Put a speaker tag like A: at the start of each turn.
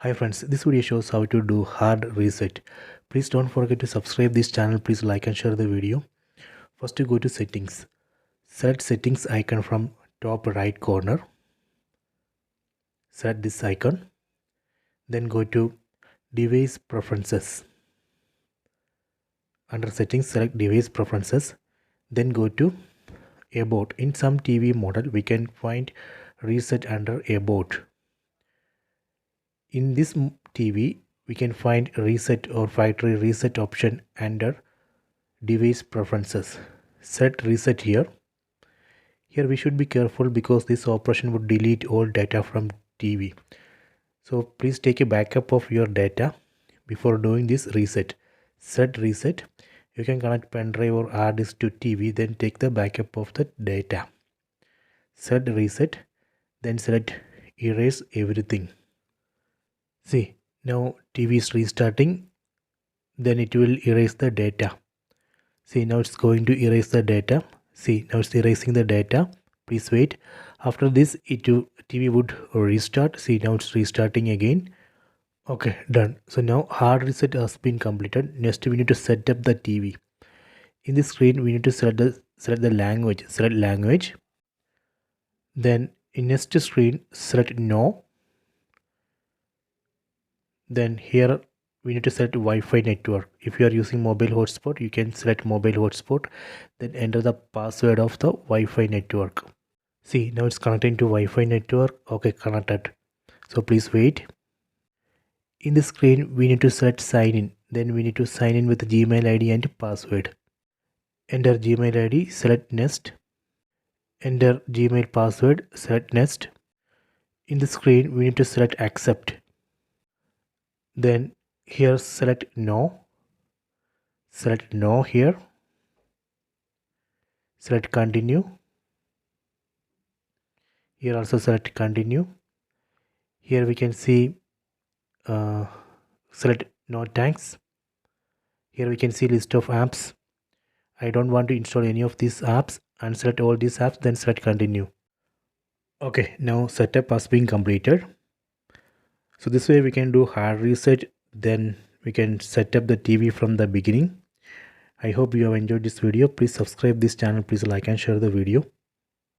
A: Hi friends, this video shows how to do hard reset. Please don't forget to subscribe this channel. Please like and share the video. First you go to settings. Select settings icon from top right corner. Select this icon. Then go to device preferences. Under settings select device preferences. Then go to about. In some TV model we can find reset under about. In this TV we can find reset or factory reset option under device preferences. Set reset here. Here we should be careful because this operation would delete all data from TV. So please take a backup of your data before doing this reset. Set reset. You can connect pen drive or hard disk to TV, then take the backup of the data. Set reset. Then select erase everything. See, now TV is restarting. Then it will erase the data. See, now it's going to erase the data. See, now it's erasing the data. Please wait. After this, TV would restart. See, now it's restarting again. Okay, done. So now hard reset has been completed. Next, we need to set up the TV. In this screen, we need to select the language. Select language. Then in next screen, select no. Then here we need to select Wi-Fi network. If you are using mobile hotspot, you can select mobile hotspot. Then enter the password of the Wi-Fi network. See, now it's connecting to Wi-Fi network. Okay, connected. So please wait. In the screen, we need to select sign in. Then we need to sign in with the Gmail ID and password. Enter Gmail ID, select next. Enter Gmail password, select next. In the screen, we need to select accept. Then here select no. Select no here. Select continue. Here also select continue. Here we can see select no thanks. Here we can see list of apps. I don't want to install any of these apps, and select all these apps, then select continue. Okay, now setup has been completed. So this way we can do hard reset, then we can set up the TV from the beginning. I hope you have enjoyed this video. Please subscribe this channel. Please like and share the video.